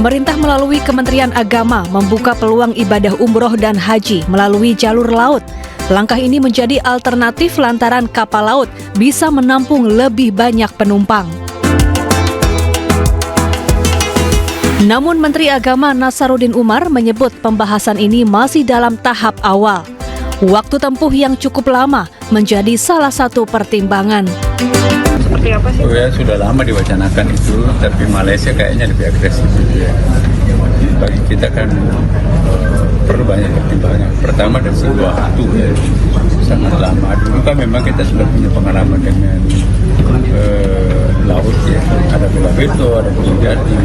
Pemerintah melalui Kementerian Agama membuka peluang ibadah umroh dan haji melalui jalur laut. Langkah ini menjadi alternatif lantaran kapal laut bisa menampung lebih banyak penumpang. Namun Menteri Agama Nasaruddin Umar menyebut pembahasan ini masih dalam tahap awal. Waktu tempuh yang cukup lama menjadi salah satu pertimbangan. Seperti apa sih? Oh ya, sudah lama diwacanakan itu, tapi Malaysia kayaknya lebih agresif. Bagi kita kan perlu banyak pertimbangan. Pertama dari segi waktu sangat lama. Dulu kan memang kita sudah punya pengalaman dengan laut ya. Ada Bela Beto, ada Jati,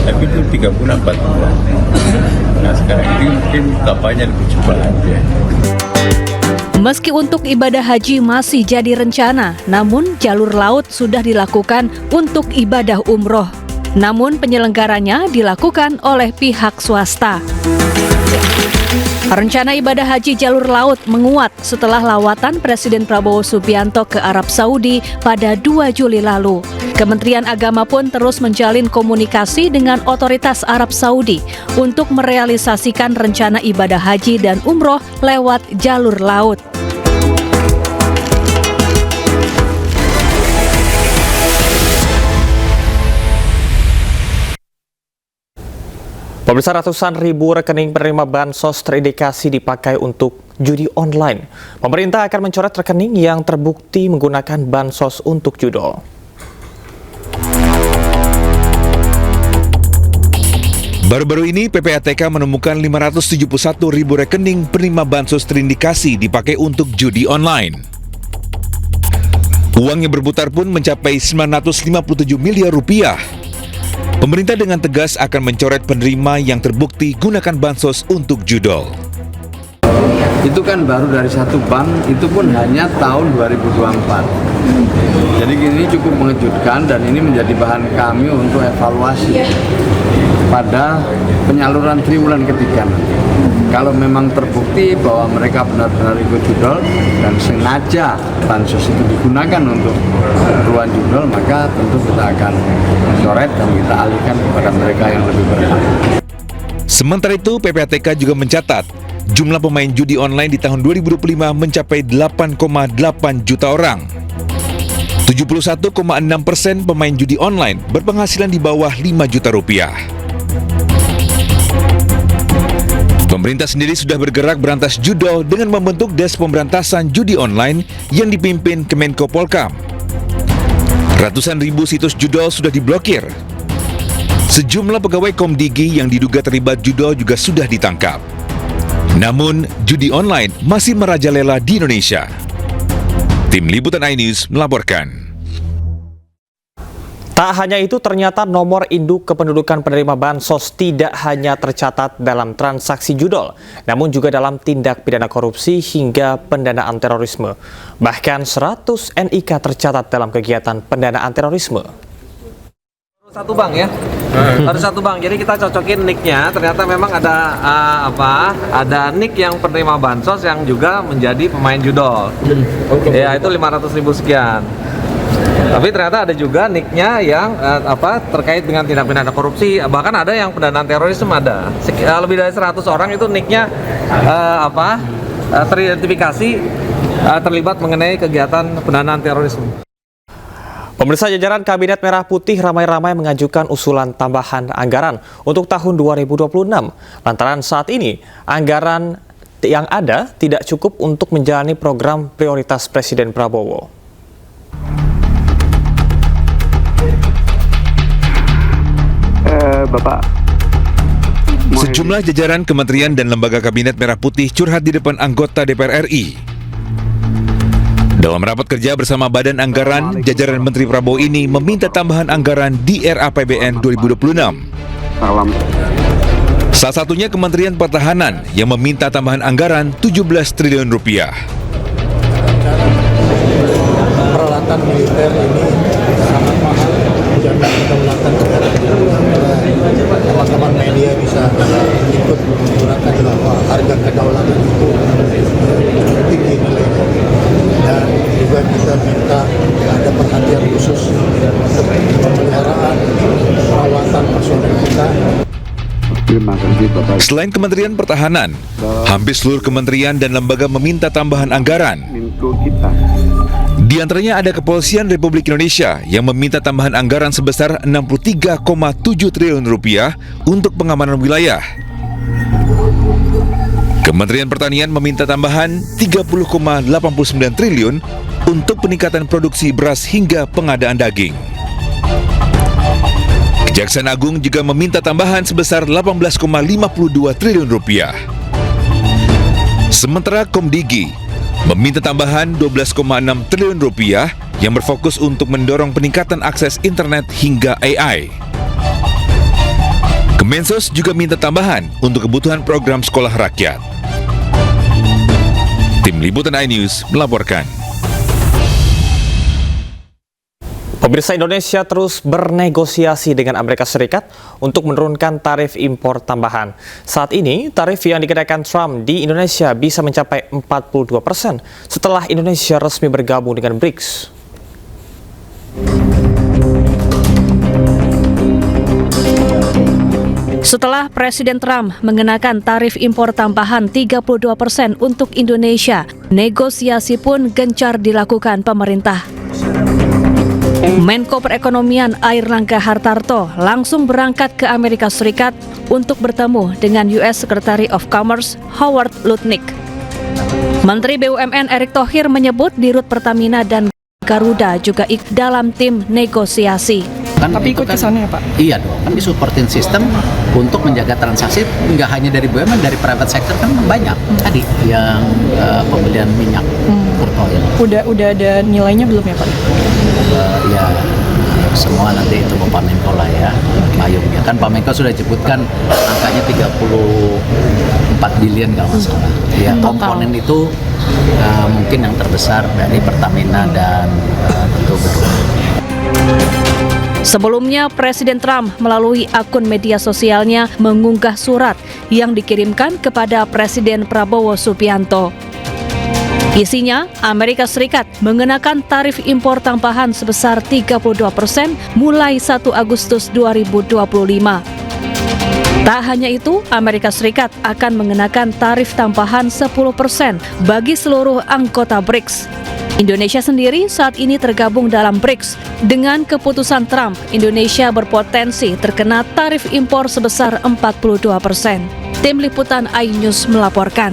tapi itu 3 bulan, 4 bulan. Nah sekarang ini mungkin kapalnya lebih cepat ya. Meski untuk ibadah haji masih jadi rencana, namun jalur laut sudah dilakukan untuk ibadah umroh. Namun penyelenggaranya dilakukan oleh pihak swasta. Rencana ibadah haji jalur laut menguat setelah lawatan Presiden Prabowo Subianto ke Arab Saudi pada 2 Juli lalu. Kementerian Agama pun terus menjalin komunikasi dengan otoritas Arab Saudi untuk merealisasikan rencana ibadah haji dan umroh lewat jalur laut. Pemirsa, ratusan ribu rekening penerima bansos terindikasi dipakai untuk judi online. Pemerintah akan mencoret rekening yang terbukti menggunakan bansos untuk judol. Baru-baru ini PPATK menemukan 571 ribu rekening penerima bansos terindikasi dipakai untuk judi online. Uang yang berputar pun mencapai 957 miliar rupiah. Pemerintah dengan tegas akan mencoret penerima yang terbukti gunakan bansos untuk judol. Itu kan baru dari satu bank, itu pun hanya tahun 2024. Jadi ini cukup mengejutkan dan ini menjadi bahan kami untuk evaluasi pada penyaluran triwulan ketiga nanti. Kalau memang terbukti bahwa mereka benar-benar ikut judol dan sengaja bansos itu digunakan untuk keperluan judol, maka tentu kita akan mencoret dan kita alihkan kepada mereka yang lebih berhak. Sementara itu, PPATK juga mencatat jumlah pemain judi online di tahun 2025 mencapai 8,8 juta orang. 71,6% pemain judi online berpenghasilan di bawah 5 juta rupiah. Pemerintah sendiri sudah bergerak berantas judol dengan membentuk Des Pemberantasan Judi Online yang dipimpin Kemenko Polkam. Ratusan ribu situs judol sudah diblokir. Sejumlah pegawai Komdigi yang diduga terlibat judol juga sudah ditangkap. Namun, judi online masih merajalela di Indonesia. Tim Liputan iNews melaporkan. Tak hanya itu, ternyata nomor induk kependudukan penerima bansos tidak hanya tercatat dalam transaksi judol, namun juga dalam tindak pidana korupsi hingga pendanaan terorisme. Bahkan 100 NIK tercatat dalam kegiatan pendanaan terorisme. Satu bank ya, harus satu bank. Jadi kita cocokin nicknya. Ternyata memang ada ada nick yang penerima bansos yang juga menjadi pemain judol. Ya itu 500.000 sekian. Tapi ternyata ada juga nicknya yang terkait dengan tindak pidana korupsi. Bahkan ada yang pendanaan terorisme ada. Lebih dari 100 orang itu nicknya teridentifikasi terlibat mengenai kegiatan pendanaan terorisme. Pemirsa, jajaran Kabinet Merah Putih ramai-ramai mengajukan usulan tambahan anggaran untuk tahun 2026. Lantaran saat ini anggaran yang ada tidak cukup untuk menjalani program prioritas Presiden Prabowo. Bapak. Sejumlah jajaran kementerian dan lembaga Kabinet Merah Putih curhat di depan anggota DPR RI. Dalam rapat kerja bersama Badan Anggaran, jajaran Menteri Prabowo ini meminta tambahan anggaran di RAPBN 2026. Salah satunya Kementerian Pertahanan yang meminta tambahan anggaran 17 triliun rupiah. Peralatan militer ini sangat mahal, menjaga kedaulatan negara. Teman-teman media bisa ikut menggunakan bahwa harga kedaulatan itu tinggi nilainya. Dan juga kita minta ada perhatian khusus untuk pemeliharaan perawatan personel kita. Selain Kementerian Pertahanan, hampir seluruh kementerian dan lembaga meminta tambahan anggaran. Di antaranya ada Kepolisian Republik Indonesia yang meminta tambahan anggaran sebesar 63,7 triliun rupiah untuk pengamanan wilayah. Kementerian Pertanian meminta tambahan 30,89 triliun untuk peningkatan produksi beras hingga pengadaan daging. Kejaksaan Agung juga meminta tambahan sebesar 18,52 triliun rupiah. Sementara Komdigi meminta tambahan 12,6 triliun rupiah yang berfokus untuk mendorong peningkatan akses internet hingga AI. Kemensos juga minta tambahan untuk kebutuhan program sekolah rakyat. Tim Liputan iNews melaporkan. Pemirsa, Indonesia terus bernegosiasi dengan Amerika Serikat untuk menurunkan tarif impor tambahan. Saat ini, tarif yang dikenakan Trump di Indonesia bisa mencapai 42% setelah Indonesia resmi bergabung dengan BRICS. Setelah Presiden Trump mengenakan tarif impor tambahan 32% untuk Indonesia, negosiasi pun gencar dilakukan pemerintah. Menko Perekonomian Airlangga Hartarto langsung berangkat ke Amerika Serikat untuk bertemu dengan US Secretary of Commerce Howard Lutnick. Menteri BUMN Erick Thohir menyebut Dirut Pertamina dan Garuda juga ikut dalam tim negosiasi. Tapi ikut ke sana ya Pak? Iya dong, kan disupportin sistem untuk menjaga transaksi nggak hanya dari BUMN, dari private sector kan banyak tadi yang pembelian minyak crude oil. Udah ada nilainya belum ya Pak? Ya semua nanti itu Pak Menko lah ya, payungnya kan Pak Menko sudah sebutkan angkanya 34 billion kalau nggak salah. Ya komponen itu mungkin yang terbesar dari Pertamina dan tentu Garuda. Sebelumnya, Presiden Trump melalui akun media sosialnya mengunggah surat yang dikirimkan kepada Presiden Prabowo Subianto. Isinya, Amerika Serikat mengenakan tarif impor tambahan sebesar 32% mulai 1 Agustus 2025. Tak hanya itu, Amerika Serikat akan mengenakan tarif tambahan 10% bagi seluruh anggota BRICS. Indonesia sendiri saat ini tergabung dalam BRICS. Dengan keputusan Trump, Indonesia berpotensi terkena tarif impor sebesar 42%. Tim Liputan iNews melaporkan.